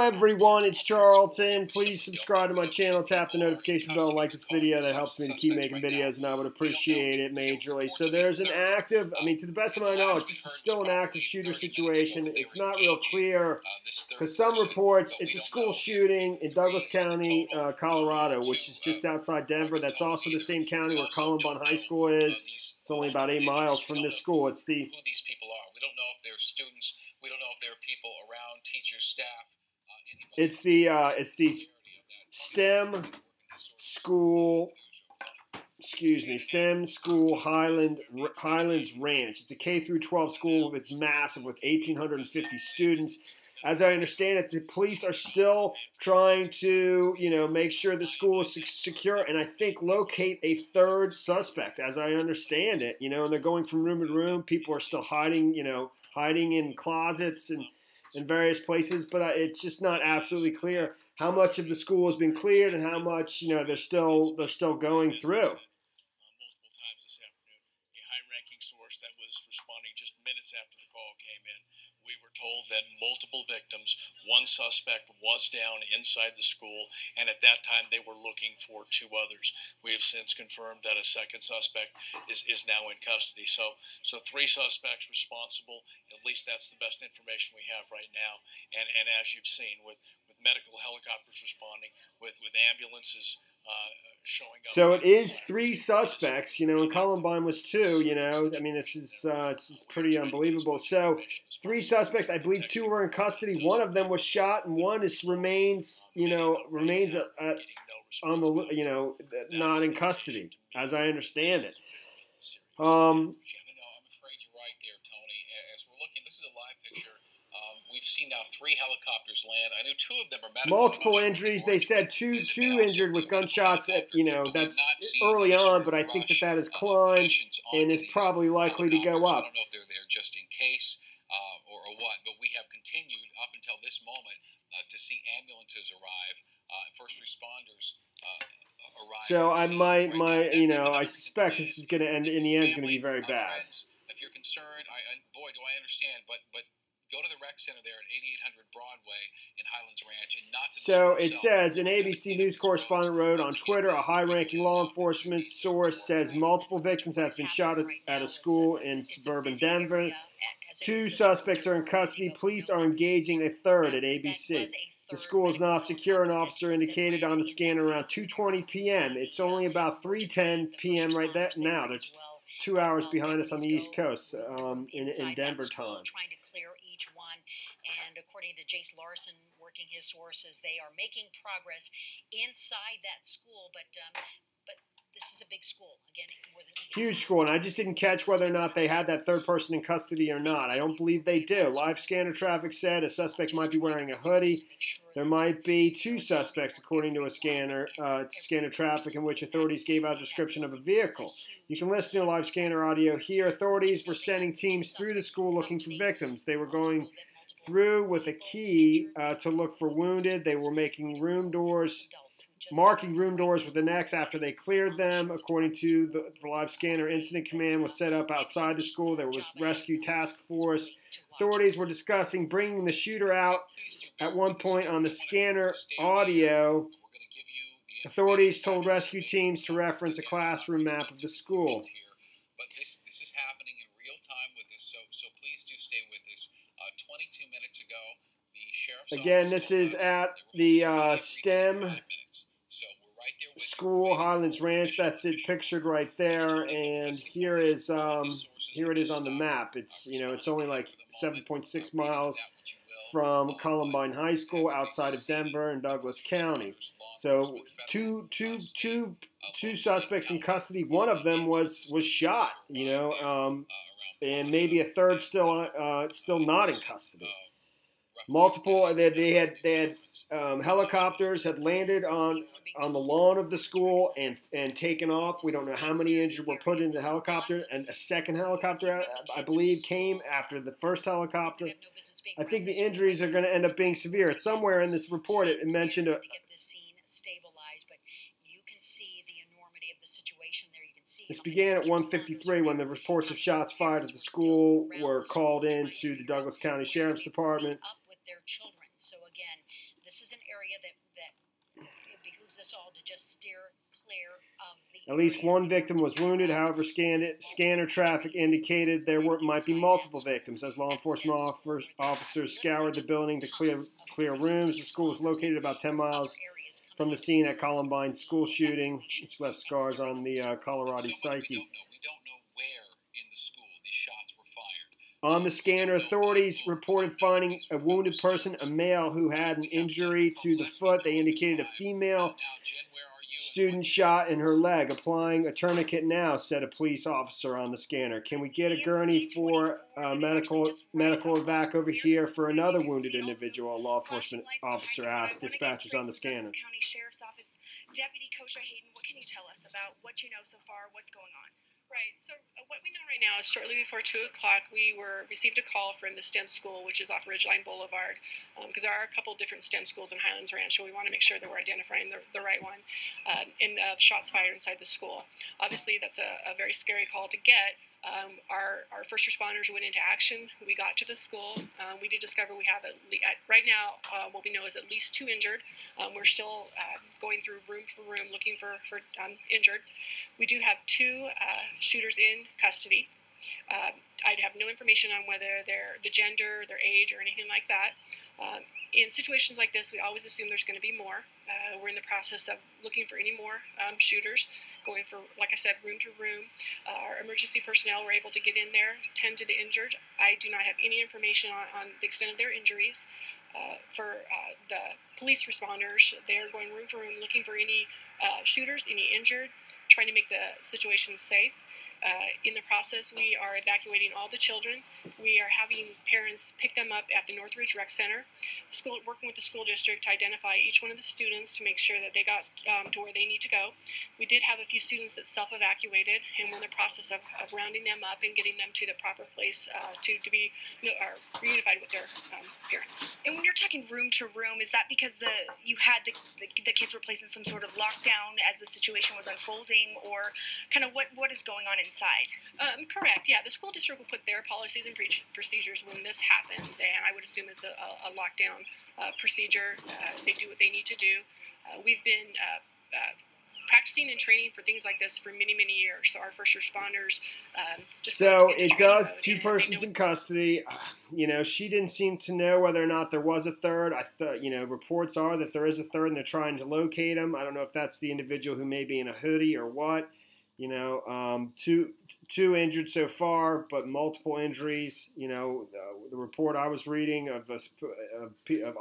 Hi everyone, it's Charlton. Please subscribe to my channel, tap the notification bell, and like this video. That helps me to keep making videos, and I would appreciate it majorly. So there's an active, to the best of my knowledge, this is still an active shooter situation. It's not real clear, because some reports, it's a school shooting in Douglas County, Colorado, which is just outside Denver. That's also the same county where Columbine High School is. It's only about 8 miles from this school. It's the... who these people are. We don't know if they're students. We don't know if they're people around, teachers, staff. It's the STEM School, STEM School Highlands Ranch. It's a K through 12 school. It's massive with 1,850 students. As I understand it, the police are still trying to, make sure the school is secure and I think locate a third suspect. As I understand it, and they're going from room to room. People are still hiding in closets and in various places, but it's just not absolutely clear how much of the school has been cleared and how much they're still going through. Multiple times this afternoon, a high-ranking source that was responding just minutes after the call came in, we were told that multiple victims, one suspect was down inside the school, and at that time they were looking for 2 others. We have since confirmed that a second suspect is now in custody. So 3 suspects responsible. At least that's the best information we have right now. And as you've seen, with medical helicopters responding, with ambulances showing up. So it is 3 suspects, and Columbine was 2, this is pretty unbelievable. So 3 suspects, I believe 2 were in custody. One of them was shot, and one remains on the, not in custody, as I understand it. I'm afraid you're right there, Tony. As we're looking, this is a live picture. We've seen now 3 helicopters land. I know 2 of them are medical. Multiple injuries. They said two injured with gunshots. That's early on, but I think that has climbed and is probably likely to go up. I don't know if they're there just in case or what, but we have continued up until this moment to see ambulances arrive, first responders arrive. So I suspect this is going to end in the end. It's going to be very bad. If you're concerned, boy, do I understand, but go to the rec center there at 8800 Broadway in Highlands Ranch and not. So it says an ABC News correspondent wrote on Twitter, a high-ranking law enforcement source says multiple victims have been shot at a school in suburban Denver. 2 suspects are in custody. Police are engaging a third at ABC. The school is not secure. An officer indicated on the scanner around 2:20 p.m. It's only about 3:10 p.m. right now. There's 2 hours behind us on the East Coast in Denver time. Trying to clear each one, and according to Jace Larson, working his sources, they are making progress inside that school. But this is a big school again, more than huge school, and I just didn't catch whether or not they had that third person in custody or not. I don't believe they do. Live scanner traffic said a suspect might be wearing a hoodie. There might be 2 suspects, according to a scanner traffic, in which authorities gave out a description of a vehicle. You can listen to live scanner audio here. Authorities were sending teams through the school looking for victims. They were going through with a key to look for wounded. They were marking room doors with an X after they cleared them. According to the live scanner, incident command was set up outside the school. There was rescue task force. Authorities were discussing bringing the shooter out at one point on the scanner audio. Authorities told rescue teams to reference a classroom map of the school. But this is happening in real time with this, so please do stay with us. 22 minutes ago, the sheriff's again, this is at the STEM School Highlands Ranch. That's it pictured right there, and here it is on the map. It's it's only like 7.6 miles from Columbine High School outside of Denver in Douglas County. So two suspects in custody. One of them was shot, and maybe a third still not in custody. Multiple. They had helicopters had landed on the lawn of the school and taken off. We don't know how many injured were put in the helicopter, and a second helicopter, I believe, came after the first helicopter. I think the injuries are going to end up being severe. Somewhere in this report, it mentioned This began at 1:53 when the reports of shots fired at the school were called in to the Douglas County Sheriff's Department. So again, this is an area that it behooves us all to just steer clear of the. At least one victim was wounded. However, scanner traffic indicated might be multiple victims. As law enforcement officers scoured the building to clear rooms, the school is located about 10 miles from the scene at Columbine school shooting, which left scars on the Colorado psyche. We don't know where in the school these shots were fired. On the scanner, authorities reported finding a wounded person, a male who had an injury to the foot. They indicated a female student shot in her leg. Applying a tourniquet now, said a police officer on the scanner. Can we get a gurney for medical evac over here for another wounded individual? A law enforcement officer asked dispatchers on the scanner. County Sheriff's Office Deputy Kosha Hayden, what can you tell us about what you know so far? What's going on? Right. So what we know right now is shortly before 2 o'clock, we received a call from the STEM School, which is off Ridgeline Boulevard, because there are a couple different STEM schools in Highlands Ranch, so we want to make sure that we're identifying the right one, and shots fired inside the school. Obviously, that's a very scary call to get. Our first responders went into action. We got to the school. We did discover we have right now what we know is at least 2 injured. We're still going through room for room looking for injured. We do have 2 shooters in custody. I have no information on whether they're the gender, their age, or anything like that. In situations like this, we always assume there's going to be more. We're in the process of looking for any more shooters, going for, like I said, room to room. Our emergency personnel were able to get in there, tend to the injured. I do not have any information on the extent of their injuries. For the police responders, they are going room for room, looking for any shooters, any injured, trying to make the situation safe. In the process, we are evacuating all the children. We are having parents pick them up at the Northridge Rec Center, working with the school district to identify each one of the students to make sure that they got to where they need to go. We did have a few students that self-evacuated, and we're in the process of rounding them up and getting them to the proper place to be reunified with their parents. And when you're talking room to room, is that because you had the kids were placed in some sort of lockdown as the situation was unfolding, or kind of what is going on inside? Correct. Yeah, the school district will put their policies and procedures when this happens, and I would assume it's a lockdown procedure. They do what they need to do. We've been practicing and training for things like this for many, many years. So our first responders just so it does 2 persons in custody. She didn't seem to know whether or not there was a third. I thought, reports are that there is a third, and they're trying to locate him. I don't know if that's the individual who may be in a hoodie or what. Two injured so far, but multiple injuries. The report I was reading of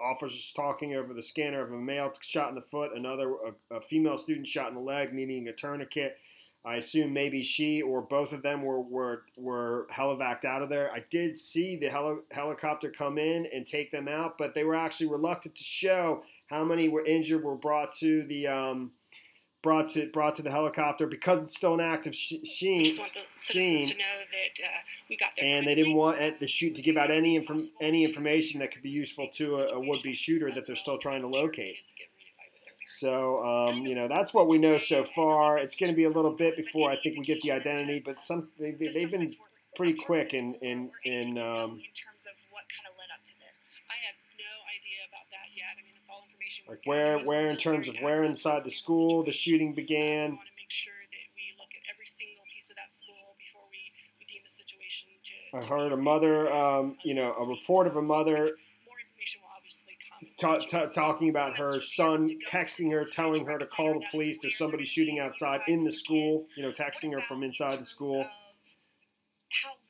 officers talking over the scanner of a male shot in the foot, a female student shot in the leg, needing a tourniquet. I assume maybe she or both of them were helivaced out of there. I did see the helicopter come in and take them out, but they were actually reluctant to show how many were injured, were brought to the brought to the helicopter because it's still an active scene. We just want the citizens to know that we got there. And they didn't want the shoot to give out any information that could be useful to a would-be shooter that they're still trying to locate. So, that's what we know so far. It's going to be a little bit before I think we get the identity, but they've been pretty quick in terms of what kind of led up to this. I have no idea about that yet. I mean, it's all information. Like where in terms of where inside the school the shooting began. We want to make sure that we look at every single piece of that school before we deem the situation to. I heard a mother, a report of a mother. More information will obviously come. Talking about her son texting her, telling her to call the police. There's somebody shooting outside in the school. Texting her from inside the school.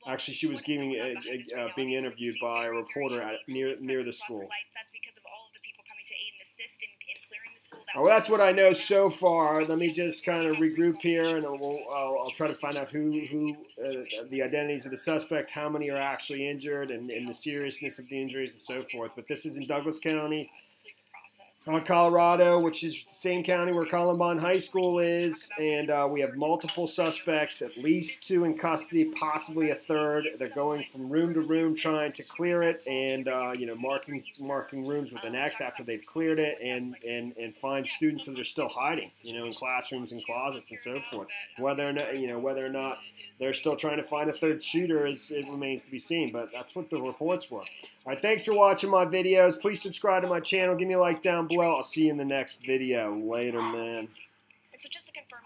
Actually, she was being interviewed by a reporter near the school. That's because of all of the people coming to aid and assist in clearing the school. Well, that's what I know so far. Let me just kind of regroup here, and I'll try to find out who the identities of the suspect, how many are actually injured, and the seriousness of the injuries and so forth. But this is in Douglas County. Colorado, which is the same county where Columbine High School is, and we have multiple suspects, at least 2 in custody, possibly a third. They're going from room to room trying to clear it, and marking rooms with an X after they've cleared it, and find students that are still hiding, in classrooms and closets and so forth. Whether or not they're still trying to find a third shooter, it remains to be seen, but that's what the reports were. All right, thanks for watching my videos. Please subscribe to my channel. Give me a like down below. I'll see you in the next video. Later, man. And so just to confirm,